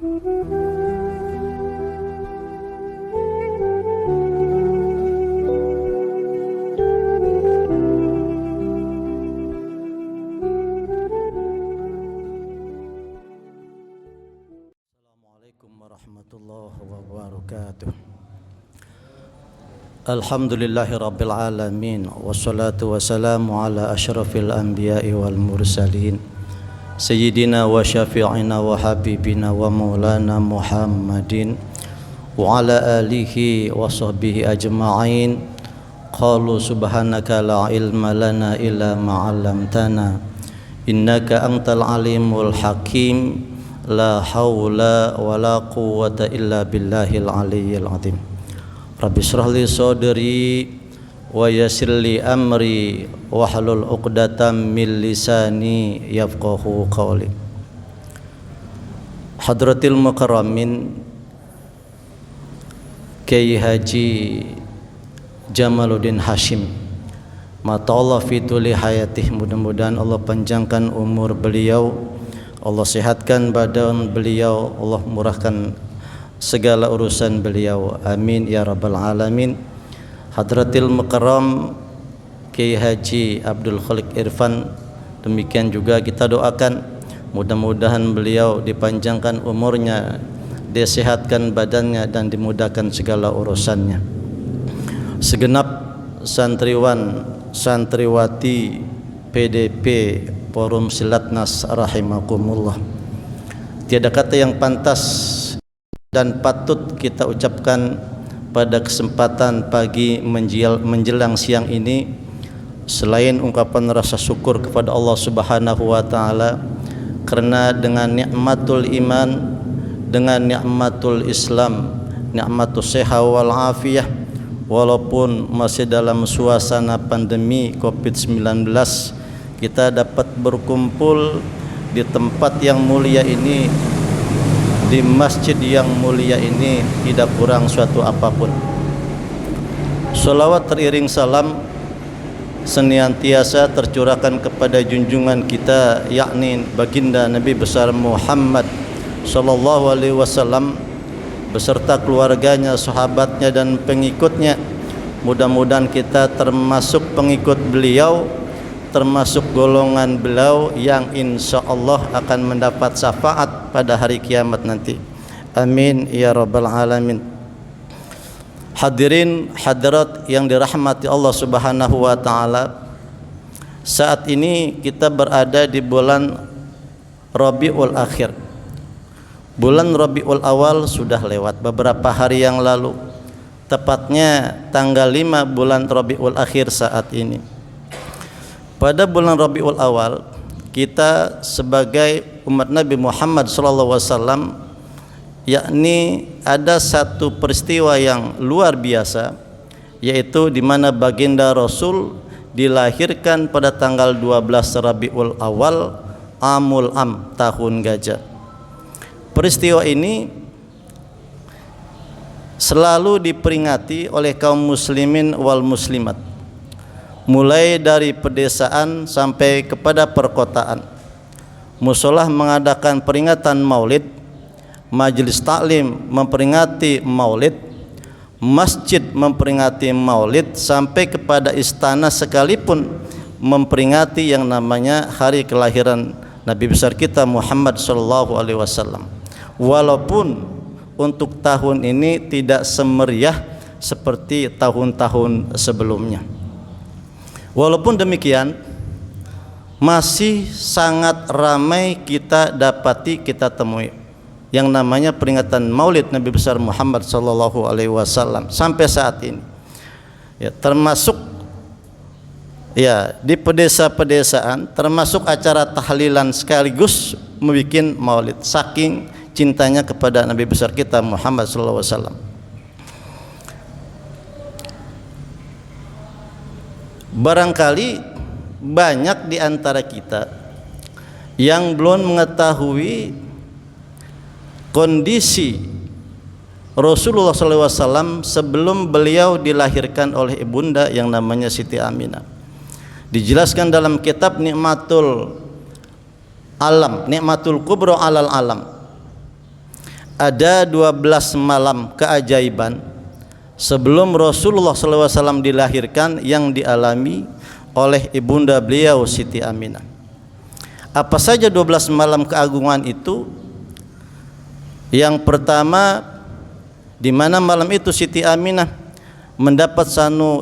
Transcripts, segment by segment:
Assalamualaikum warahmatullahi wabarakatuh. Alhamdulillahi rabbil alamin, wassalatu wassalamu ala asyrafil anbiya'i wal mursalin, sayyidina wa syafi'ina wa habibina wa maulana Muhammadin wa ala alihi wa sahbihi ajma'in. Qalu subhanaka la ilma lana illa ma 'allamtana innaka antal alimul hakim. La haula wa la quwwata illa billahil aliyyil azim. Rabbi shrah li sadri wa yassir li amri wahlul 'uqdatam min lisani yafqahu qawli. Hadratil mukarramin Kiai Haji Jamaluddin Hashim, mata Allah fi tuli hayatih, mudah-mudahan Allah panjangkan umur beliau, Allah sehatkan badan beliau, Allah murahkan segala urusan beliau, amin ya rabbal alamin. Hadratil mukarram Kiai Haji Abdul Khaliq Irfan, demikian juga kita doakan mudah-mudahan beliau dipanjangkan umurnya, disehatkan badannya dan dimudahkan segala urusannya. Segenap santriwan santriwati PDP Forum Silatnas rahimakumullah, tiada kata yang pantas dan patut kita ucapkan pada kesempatan pagi menjelang siang ini selain ungkapan rasa syukur kepada Allah Subhanahu wa taala, karena dengan nikmatul iman, dengan nikmatul Islam, nikmatul sehat wal afiyah, walaupun masih dalam suasana pandemi Covid-19, kita dapat berkumpul di tempat yang mulia ini, di masjid yang mulia ini, tidak kurang suatu apapun. Salawat teriring salam senantiasa tercurahkan kepada junjungan kita, yakni baginda Nabi besar Muhammad sallallahu alaihi wasallam beserta keluarganya, sahabatnya dan pengikutnya. Mudah-mudahan kita termasuk pengikut beliau, termasuk golongan beliau yang insya Allah akan mendapat syafaat pada hari kiamat nanti, amin ya rabbal alamin. Hadirin hadirat yang dirahmati Allah Subhanahu wa taala, saat ini kita berada di bulan Rabiul Akhir. Bulan Rabiul Awal sudah lewat beberapa hari yang lalu, tepatnya tanggal 5 bulan Rabiul Akhir saat ini. Pada bulan Rabiul Awal, kita sebagai umat Nabi Muhammad SAW, yakni ada satu peristiwa yang luar biasa, yaitu di mana baginda Rasul dilahirkan pada tanggal 12 Rabiul Awal, Amul Am, tahun gajah. Peristiwa ini selalu diperingati oleh kaum muslimin wal muslimat, mulai dari pedesaan sampai kepada perkotaan. Musolah mengadakan peringatan maulid, majelis taklim memperingati maulid, masjid memperingati maulid, sampai kepada istana sekalipun memperingati yang namanya hari kelahiran Nabi besar kita Muhammad sallallahu alaihi wasallam. Walaupun untuk tahun ini tidak semeriah seperti tahun-tahun sebelumnya. Walaupun demikian, masih sangat ramai kita dapati, kita temui yang namanya peringatan Maulid Nabi besar Muhammad sallallahu alaihi wasallam sampai saat ini. Ya, termasuk ya di pedesa-pedesaan, termasuk acara tahlilan sekaligus membuat Maulid, saking cintanya kepada Nabi besar kita Muhammad sallallahu alaihi wasallam. Barangkali banyak di antara kita yang belum mengetahui kondisi Rasulullah SAW sebelum beliau dilahirkan oleh ibunda yang namanya Siti Aminah. Dijelaskan dalam kitab Nikmatul Alam, Nikmatul Kubra Alal Alam. ada 12 malam keajaiban sebelum Rasulullah SAW dilahirkan yang dialami oleh ibunda beliau Siti Aminah. Apa saja 12 malam keagungan itu? Yang pertama, di mana malam itu Siti Aminah mendapat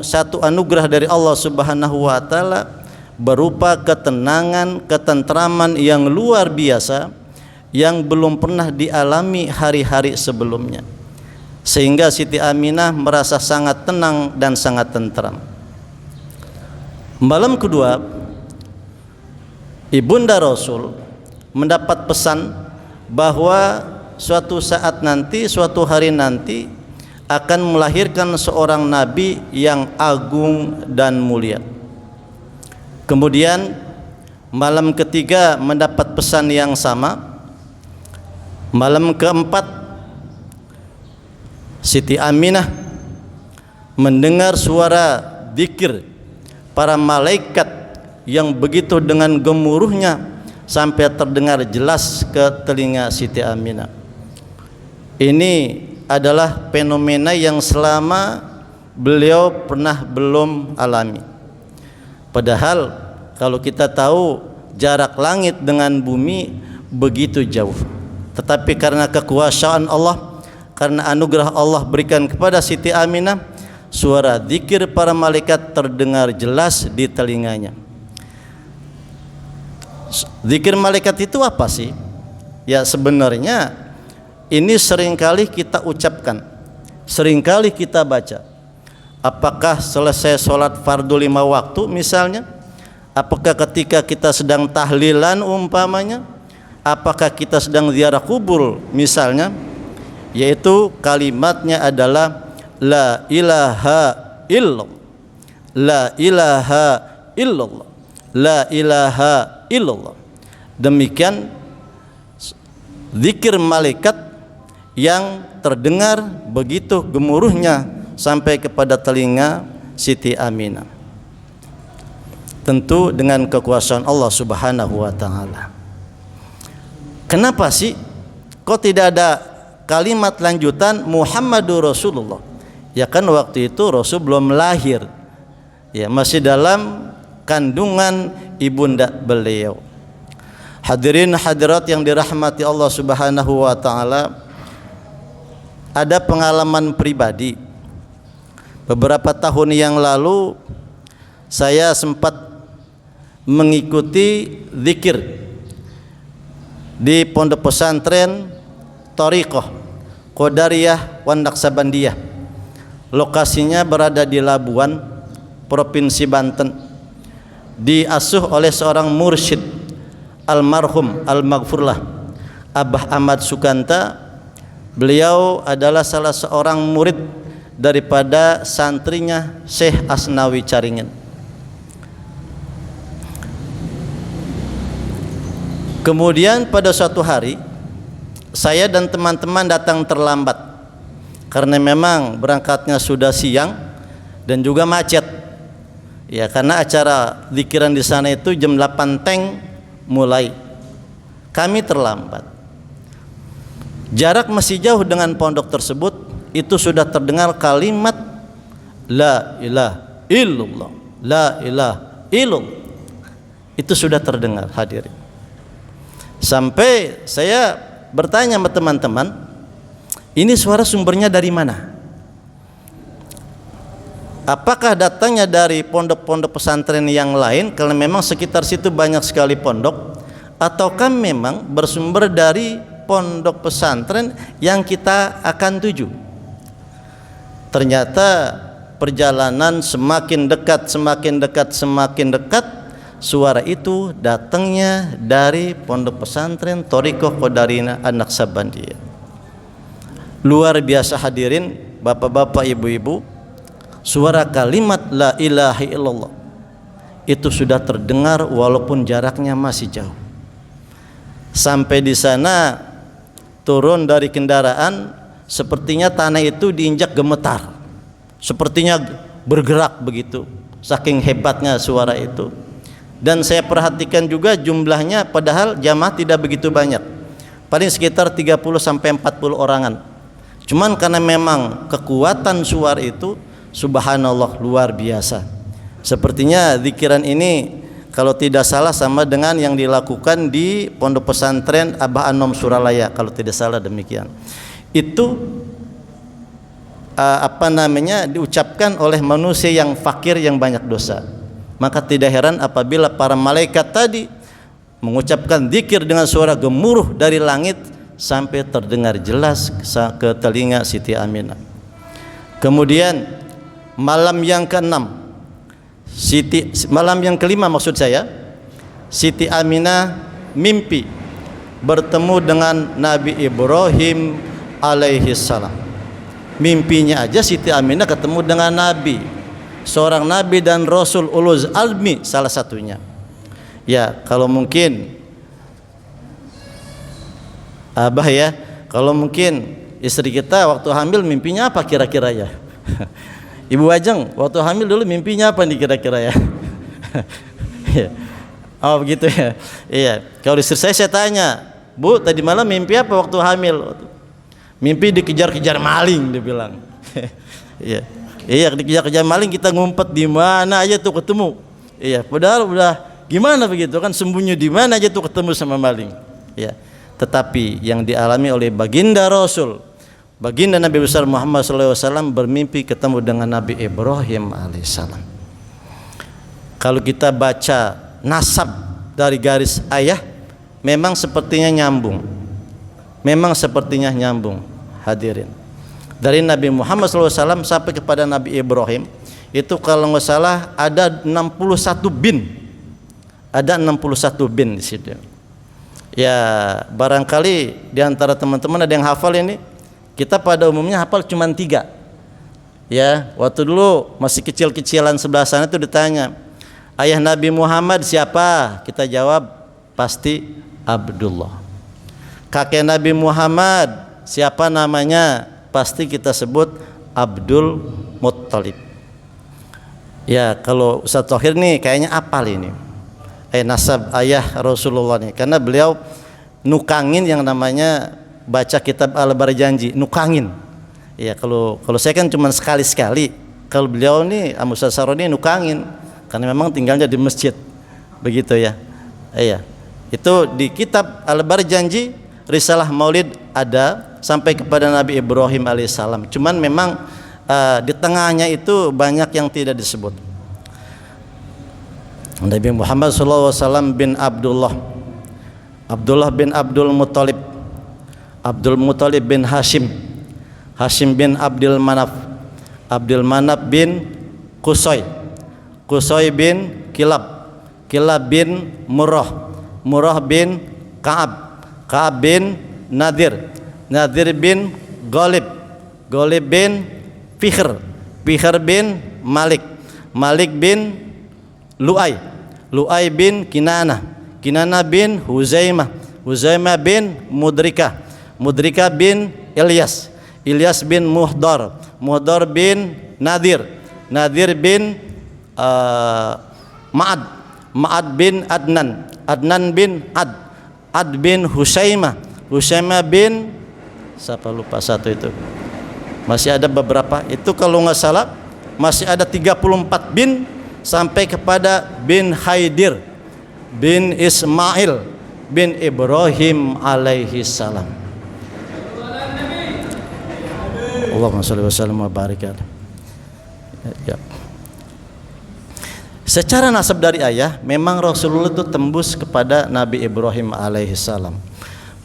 satu anugerah dari Allah Subhanahu wa taala berupa ketenangan, ketentraman yang luar biasa yang belum pernah dialami hari-hari sebelumnya, sehingga Siti Aminah merasa sangat tenang dan sangat tentram. Malam kedua, ibunda Rasul mendapat pesan bahwa suatu saat nanti, suatu hari nanti akan melahirkan seorang nabi yang agung dan mulia. Kemudian malam ketiga mendapat pesan yang sama. Malam keempat, Siti Aminah mendengar suara zikir para malaikat yang begitu dengan gemuruhnya sampai terdengar jelas ke telinga Siti Aminah. Ini adalah fenomena yang selama beliau pernah belum alami. Padahal kalau kita tahu jarak langit dengan bumi begitu jauh, tetapi karena kekuasaan Allah, karena anugerah Allah berikan kepada Siti Aminah, suara zikir para malaikat terdengar jelas di telinganya. Zikir malaikat itu apa sih? Ya sebenarnya ini seringkali kita ucapkan, seringkali kita baca. Apakah selesai sholat fardu 5 waktu misalnya? Apakah ketika kita sedang tahlilan umpamanya? Apakah kita sedang ziarah kubur misalnya? Yaitu kalimatnya adalah la ilaha illallah, la ilaha illallah, la ilaha illallah. Demikian zikir malaikat yang terdengar begitu gemuruhnya sampai kepada telinga Siti Aminah. Tentu dengan kekuasaan Allah Subhanahu wa taala. Kenapa sih kok tidak ada kalimat lanjutan Muhammadur Rasulullah? Ya kan waktu itu Rasul belum lahir, ya masih dalam kandungan ibunda beliau. Hadirin hadirat yang dirahmati Allah Subhanahu wa taala, ada pengalaman pribadi. Beberapa tahun yang lalu saya sempat mengikuti zikir di pondok pesantren Thariqah Qadariyah Wan Naqsabandiyah. Lokasinya berada di Labuan, Provinsi Banten. Diasuh oleh seorang mursyid almarhum al-maghfurlah Abah Ahmad Sukanta. Beliau adalah salah seorang murid daripada santrinya Syekh Asnawi Caringin. Kemudian pada suatu hari saya dan teman-teman datang terlambat karena memang berangkatnya sudah siang dan juga macet. Ya, karena acara zikiran di sana itu jam 8 teng mulai. Kami terlambat. Jarak masih jauh dengan pondok tersebut, itu sudah terdengar kalimat la ilaha illallah, la ilaha illallah. Itu sudah terdengar, hadirin. Sampai saya bertanya sama teman-teman, ini suara sumbernya dari mana? Apakah datangnya dari pondok-pondok pesantren yang lain, karena memang sekitar situ banyak sekali pondok, ataukah memang bersumber dari pondok pesantren yang kita akan tuju? Ternyata perjalanan semakin dekat, semakin dekat, suara itu datangnya dari pondok pesantren Thariqah Qadariyah An Naqsabandiyah. Luar biasa hadirin, bapak-bapak, ibu-ibu, suara kalimat la ilaha illallah itu sudah terdengar walaupun jaraknya masih jauh. Sampai di sana turun dari kendaraan, sepertinya tanah itu diinjak gemetar, sepertinya bergerak begitu, saking hebatnya suara itu. Dan saya perhatikan juga jumlahnya, padahal jamaah tidak begitu banyak, paling sekitar 30 sampai 40 orangan. Cuman karena memang kekuatan suara itu subhanallah luar biasa. Sepertinya zikiran ini kalau tidak salah sama dengan yang dilakukan di Pondok Pesantren Abah Anom Suralaya, kalau tidak salah demikian. Itu diucapkan oleh manusia yang fakir yang banyak dosa. Maka tidak heran apabila para malaikat tadi mengucapkan zikir dengan suara gemuruh dari langit sampai terdengar jelas ke telinga Siti Aminah. Kemudian malam yang keenam, malam yang kelima maksud saya, Siti Aminah mimpi bertemu dengan Nabi Ibrahim alaihi salam. Mimpinya aja Siti Aminah ketemu dengan Nabi, seorang Nabi dan Rasul ulul azmi salah satunya. Ya, kalau mungkin Abah ya, kalau mungkin istri kita waktu hamil mimpinya apa kira-kira ya? Ibu Ajeng waktu hamil dulu mimpinya apa nih kira-kira ya? Oh begitu ya. Iya. Kalau istri saya tanya, Bu tadi malam mimpi apa waktu hamil? Mimpi dikejar-kejar maling, dia bilang. Iya. Iya, dikejar-kejar maling, kita ngumpet di mana aja tuh ketemu. Iya. Padahal udah gimana begitu kan, sembunyi di mana aja tuh ketemu sama maling. Iya. Tetapi yang dialami oleh baginda Rasul, baginda Nabi besar Muhammad SAW bermimpi ketemu dengan Nabi Ibrahim alaihissalam. Kalau kita baca nasab dari garis ayah, memang sepertinya nyambung. Memang sepertinya nyambung, hadirin. Dari Nabi Muhammad SAW sampai kepada Nabi Ibrahim, itu kalau nggak salah ada 61 bin. Ada 61 bin di situ. Ya barangkali di antara teman-teman ada yang hafal ini. Kita pada umumnya hafal cuma 3. Ya, waktu dulu masih kecil-kecilan sebelah sana itu ditanya, ayah Nabi Muhammad siapa? Kita jawab pasti Abdullah. Kakek Nabi Muhammad siapa namanya? Pasti kita sebut Abdul Muttalib. Ya, kalau Ustaz Thohir nih kayaknya apal ini. Nasab ayah Rasulullah nih, karena beliau nukangin yang namanya baca kitab Al-Barjanji, nukangin. Ya, kalau saya kan cuma sekali-sekali. Kalau beliau nih Ustaz Saroni nukangin karena memang tinggalnya di masjid. Begitu ya. Iya. Itu di kitab Al-Barjanji Risalah Maulid ada sampai kepada Nabi Ibrahim alaihissalam. Cuman memang di tengahnya itu banyak yang tidak disebut. Nabi Muhammad SAW bin Abdullah, Abdullah bin Abdul Muttalib, Abdul Muttalib bin Hashim, Hashim bin Abdul Manaf, Abdul Manaf bin Qusay, Qusay bin Kilab, Kilab bin Murrah, Murrah bin Ka'ab, Ka'ab bin Nadir, Nadir bin Ghalib, Ghalib bin Fihr, Fihr bin Malik, Malik bin Lu'ay, Lu'ay bin Kinanah, Kinanah bin Huzaimah, Huzaimah bin Mudrikah, Mudrikah bin Ilyas, Ilyas bin Muhdar, Muhdar bin Nadir, Nadir bin Ma'ad, Ma'ad bin Adnan, Adnan bin Ad bin Husaimah, Husaimah bin siapa lupa satu itu. Masih ada beberapa. Itu kalau nggak salah masih ada 34 bin sampai kepada bin Haidir bin Ismail bin Ibrahim alaihi salam. Allahumma shalli wa sallim wa barik alaihi. Ya. Secara nasab dari ayah, memang Rasulullah itu tembus kepada Nabi Ibrahim alaihissalam.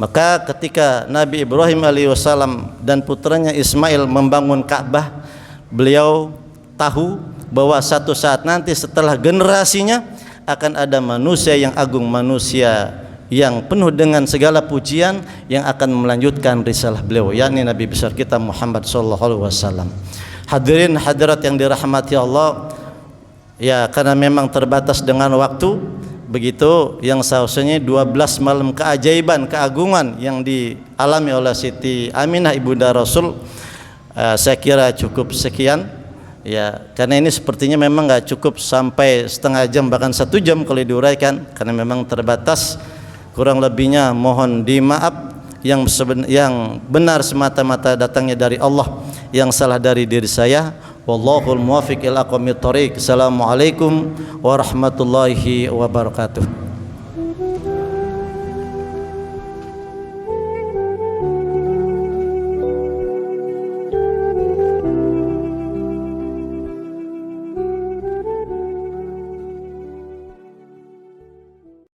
Maka ketika Nabi Ibrahim alaihissalam dan putranya Ismail membangun Ka'bah, beliau tahu bahwa satu saat nanti setelah generasinya akan ada manusia yang agung, manusia yang penuh dengan segala pujian yang akan melanjutkan risalah beliau, yakni Nabi besar kita Muhammad SAW. Hadirin hadirat yang dirahmati Allah. Ya, karena memang terbatas dengan waktu, begitu yang seharusnya 12 malam keajaiban, keagungan yang dialami oleh Siti Aminah ibunda Rasul, saya kira cukup sekian. Ya, karena ini sepertinya memang nggak cukup sampai setengah jam, bahkan 1 jam kalau diuraikan, karena memang terbatas. Kurang lebihnya mohon dimaaf. yang benar semata-mata datangnya dari Allah, yang salah dari diri saya. Wallahul muwaffiq ila aqwamit thoriq. Assalamualaikum warahmatullahi wabarakatuh.